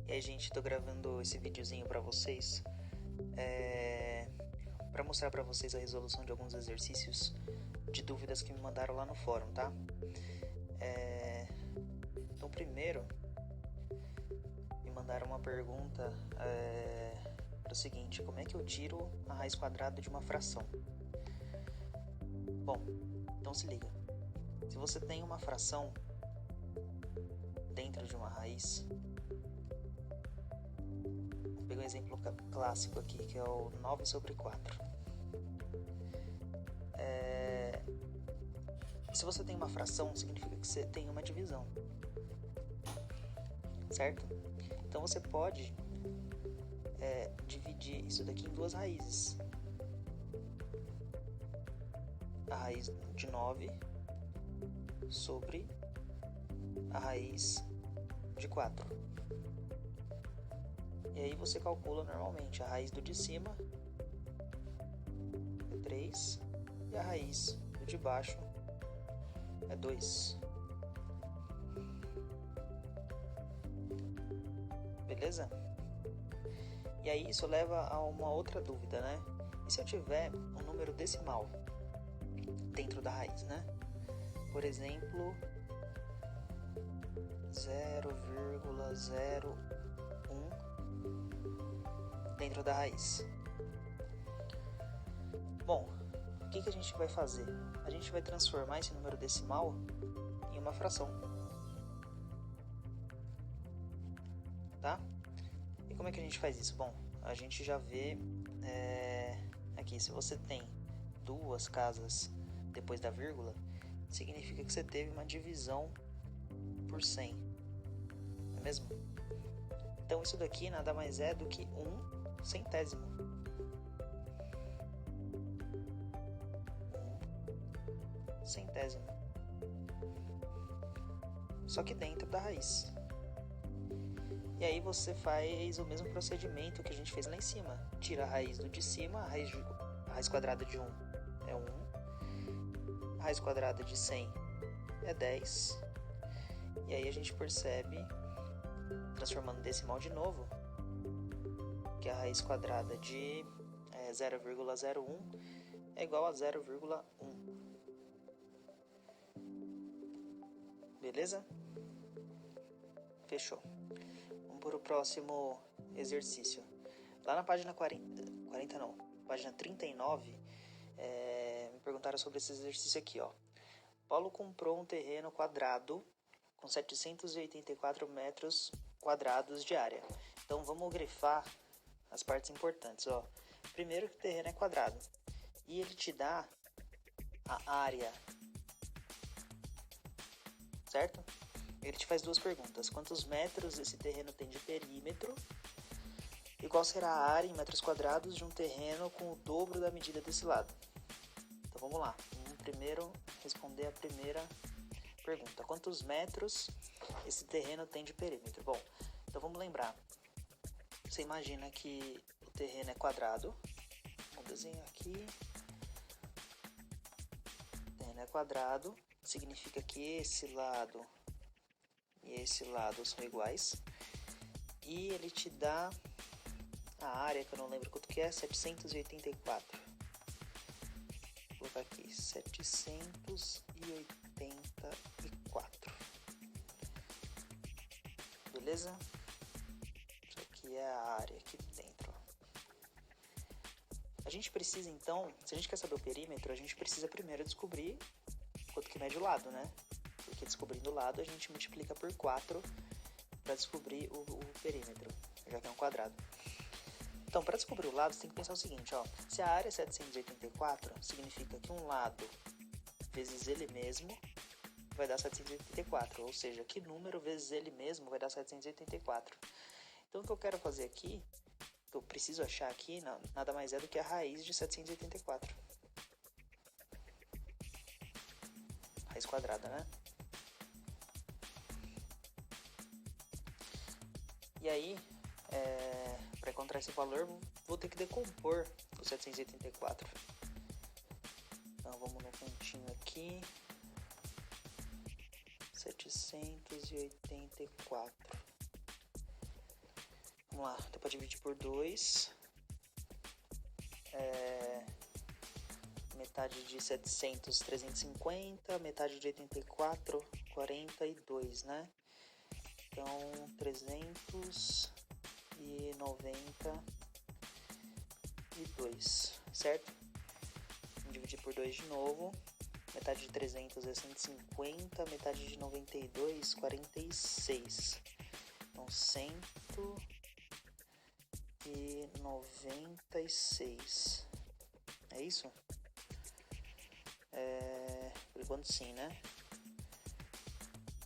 E aí, gente, tô gravando esse videozinho pra vocês pra mostrar pra vocês a resolução de alguns exercícios de dúvidas que me mandaram lá no fórum, tá? Então, primeiro, me mandaram uma pergunta para o seguinte: como é que eu tiro a raiz quadrada de uma fração? Bom, então se liga. Se você tem uma fração dentro de uma raiz, vou pegar um exemplo clássico aqui, que é o 9 sobre 4. Se você tem uma fração, significa que você tem uma divisão, certo? Então você pode dividir isso daqui em duas raízes. A raiz de 9 sobre a raiz de 4. E aí você calcula normalmente a raiz do de cima é 3 e a raiz do de baixo é 2. Beleza? E aí isso leva a uma outra dúvida, né? E se eu tiver um número decimal dentro da raiz, né? Por exemplo, 0,01 dentro da raiz. Bom, o que a gente vai fazer? A gente vai transformar esse número decimal em uma fração, tá? E como é que a gente faz isso? Bom, a gente já vê aqui, se você tem duas casas depois da vírgula, significa que você teve uma divisão por 100, não é mesmo? Então isso daqui nada mais é do que 1/100. 1/100. Só que dentro da raiz. E aí você faz o mesmo procedimento que a gente fez lá em cima. Tira a raiz do de cima, a raiz quadrada de 1 é 1. A raiz quadrada de 100 é 10. E aí a gente percebe, transformando em decimal de novo, que a raiz quadrada de 0,01 é igual a 0,1. Beleza? Fechou. Vamos para o próximo exercício. Lá na página 40 não, página 39, me perguntaram sobre esse exercício aqui, ó. Paulo comprou um terreno quadrado com 784 metros quadrados de área. Então vamos grifar as partes importantes, ó. Primeiro que o terreno é quadrado e ele te dá a área, certo? Ele te faz duas perguntas: quantos metros esse terreno tem de perímetro e qual será a área em metros quadrados de um terreno com o dobro da medida desse lado. Então vamos lá, vamos primeiro responder a primeira pergunta: quantos metros esse terreno tem de perímetro? Bom, então vamos lembrar, você imagina que o terreno é quadrado, vamos desenhar aqui, o terreno é quadrado, significa que esse lado e esse lado são iguais, e ele te dá a área, que eu não lembro quanto que é, 784. Vou colocar aqui, 784. Beleza? Isso aqui é a área aqui dentro. A gente precisa então, se a gente quer saber o perímetro, a gente precisa primeiro descobrir quanto que mede o lado, né? Porque descobrindo o lado a gente multiplica por 4 para descobrir o perímetro, já que é um quadrado. Então, para descobrir o lado, você tem que pensar o seguinte, ó. Se a área é 784, significa que um lado vezes ele mesmo vai dar 784, ou seja, que número vezes ele mesmo vai dar 784. Então, o que eu quero fazer aqui, o que eu preciso achar aqui, nada mais é do que a raiz de 784. Raiz quadrada, né? E aí, para encontrar esse valor, vou ter que decompor o 784. Então vamos no cantinho aqui, 784. Vamos lá, dá para dividir por 2. Metade de 700, 350. Metade de 84, 42, né? Então, 392, certo? Vamos dividir por 2 de novo. Metade de 300 é 150, metade de 92, 46. Então, 196. É isso? Por enquanto sim, né?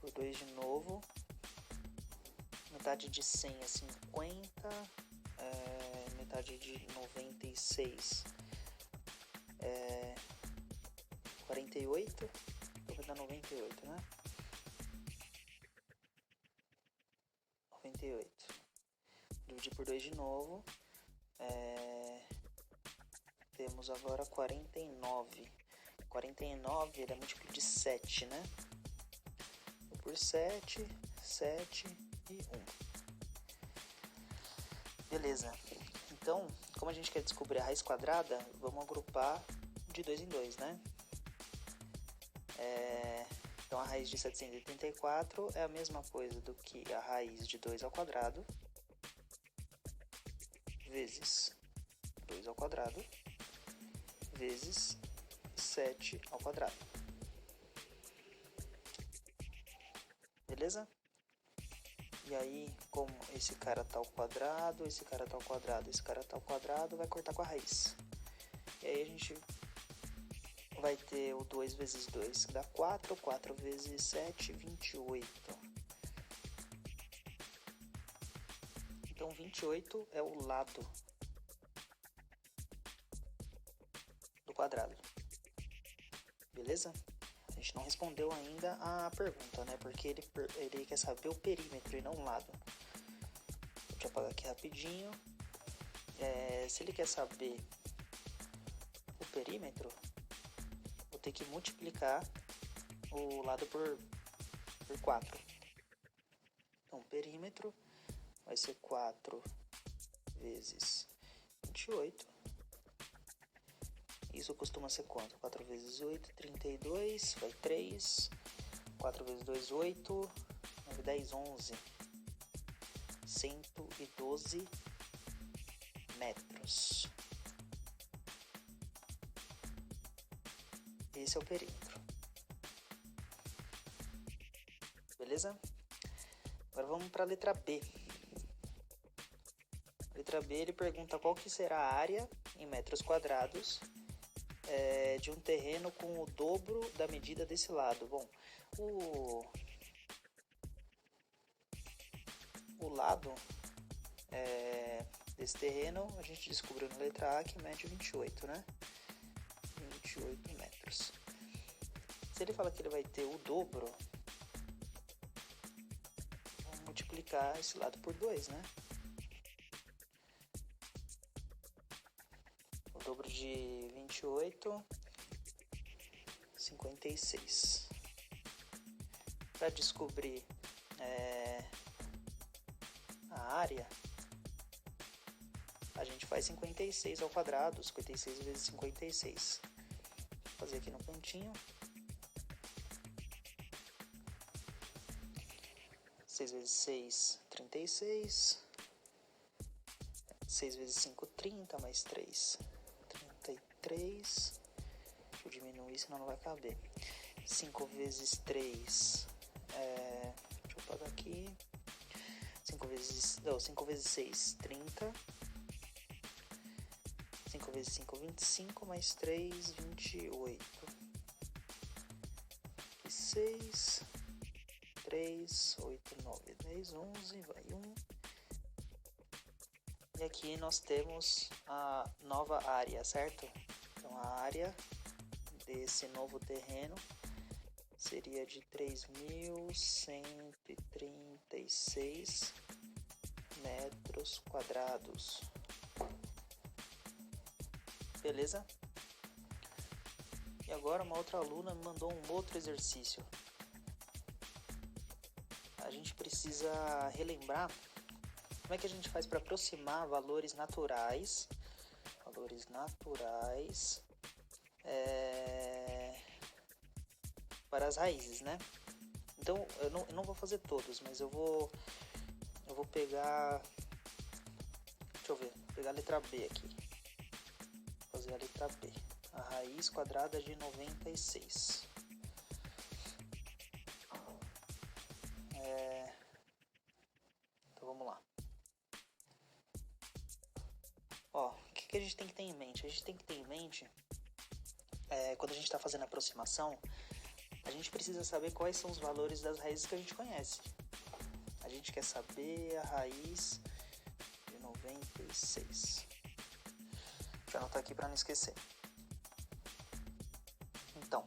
Por 2 de novo. Metade de 100 é 50. Metade de 96 é 48. Então vai dar 98, né? 98. Dividir por 2 de novo. Temos agora 49. 49 ele é múltiplo de 7, né? Por 7, 7 e 1. Beleza. Então, como a gente quer descobrir a raiz quadrada, vamos agrupar de 2 em 2, né? Então, a raiz de 784 é a mesma coisa do que a raiz de 2 ao quadrado vezes 2 ao quadrado vezes 7 ao quadrado. Beleza? E aí, como esse cara tá ao quadrado, esse cara tá ao quadrado, esse cara tá ao quadrado, vai cortar com a raiz. E aí a gente vai ter o 2 vezes 2, que dá 4. 4 vezes 7, 28. Então, 28 é o lado do quadrado. Beleza? A gente não respondeu ainda a pergunta, né? Porque ele quer saber o perímetro e não o lado. Deixa eu apagar aqui rapidinho. Se ele quer saber o perímetro, vou ter que multiplicar o lado por 4. Então, o perímetro vai ser 4 vezes 28. Isso costuma ser quanto? 4 vezes 8, 32, vai 3. 4 vezes 2, 8. 9, 10, 11. 112 metros. Esse é o perímetro. Beleza? Agora vamos para a letra B. Letra B, ele pergunta qual que será a área em metros quadrados de um terreno com o dobro da medida desse lado. Bom, o lado desse terreno a gente descobriu na letra A que mede 28, né? 28 metros. Se ele fala que ele vai ter o dobro, vamos multiplicar esse lado por 2, né? O dobro de 28, 56. Para descobrir a área, a gente faz 56 ao quadrado, 56 vezes 56. Vou fazer aqui no cantinho. 6 vezes 6, 36. 6 vezes 5, 30, mais 3, 33. Deixa eu diminuir, senão não vai caber. 5 vezes 3, deixa eu apagar aqui. 5 vezes 6, 30. 5 vezes 5, 25, mais 3, 28. E 6, 3, 8, 9, 10, 11, vai 1. E aqui nós temos a nova área, certo? Então a área desse novo terreno seria de 3.136 metros quadrados. Beleza? E agora uma outra aluna me mandou um outro exercício. A gente precisa relembrar como é que a gente faz para aproximar valores naturais para as raízes, né? Então, eu não vou fazer todos, mas eu vou pegar, deixa eu ver, vou pegar a letra B aqui, fazer a letra B, a raiz quadrada de 96. Então, vamos lá. Ó, o que a gente tem que ter em mente? A gente tem que ter em mente, quando a gente está fazendo a aproximação, a gente precisa saber quais são os valores das raízes que a gente conhece. A gente quer saber a raiz de 96. Deixa eu anotar aqui para não esquecer. Então,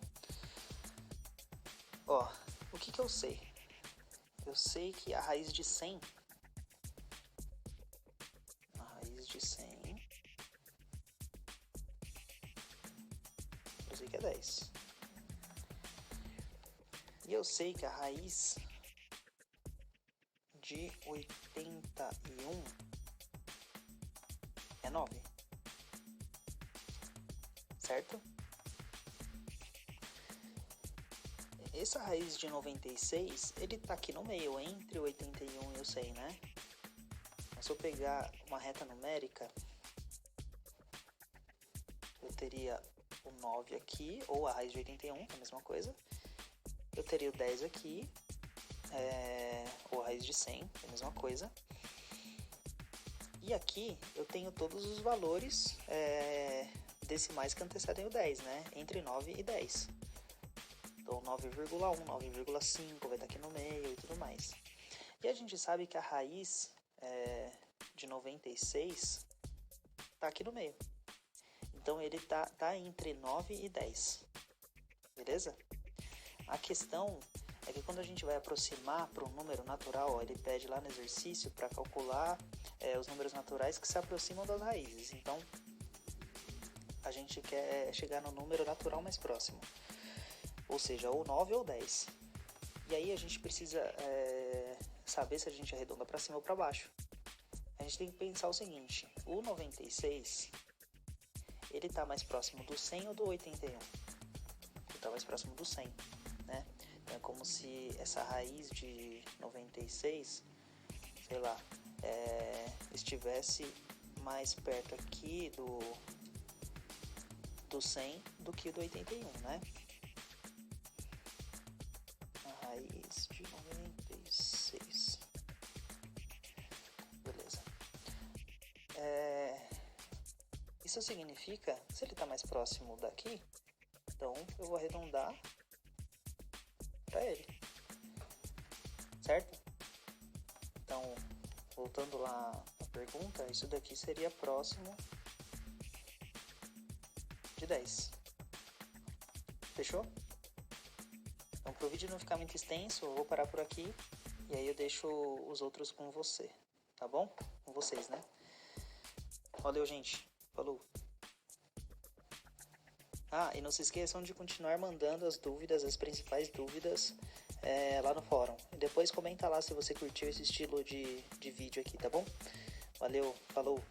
ó, o que eu sei? Eu sei que a raiz de 100, eu sei que é 10. E eu sei que a raiz de 81 é 9. Certo? Essa raiz de 96, ele tá aqui no meio, entre o 81 e o 100, né? Mas se eu pegar uma reta numérica, eu teria o 9 aqui, ou a raiz de 81, que é a mesma coisa. Eu teria o 10 aqui, ou a raiz de 100, que é a mesma coisa. E aqui eu tenho todos os valores decimais que antecedem o 10, né? Entre 9 e 10. Então 9,1, 9,5 vai estar aqui no meio e tudo mais. E a gente sabe que a raiz de 96 está aqui no meio. Então ele tá entre 9 e 10. Beleza? A questão é que quando a gente vai aproximar para um número natural, ele pede lá no exercício para calcular os números naturais que se aproximam das raízes. Então a gente quer chegar no número natural mais próximo, ou seja, ou 9 ou 10. E aí a gente precisa saber se a gente arredonda para cima ou para baixo. A gente tem que pensar o seguinte: o 96 ele está mais próximo do 100 ou do 81? Ele está mais próximo do 100, né? Então é como se essa raiz de 96, sei lá, estivesse mais perto aqui do 100 do que do 81, né? A raiz de 96. Beleza. Isso significa, se ele está mais próximo daqui, então eu vou arredondar para ele, certo? Então, voltando lá à pergunta, isso daqui seria próximo de 10. Fechou? Então, para o vídeo não ficar muito extenso, eu vou parar por aqui e aí eu deixo os outros com você, tá bom? Com vocês, né? Valeu, gente. Falou. E não se esqueçam de continuar mandando as principais dúvidas lá no fórum. E depois comenta lá se você curtiu esse estilo de vídeo aqui, tá bom? Valeu, falou.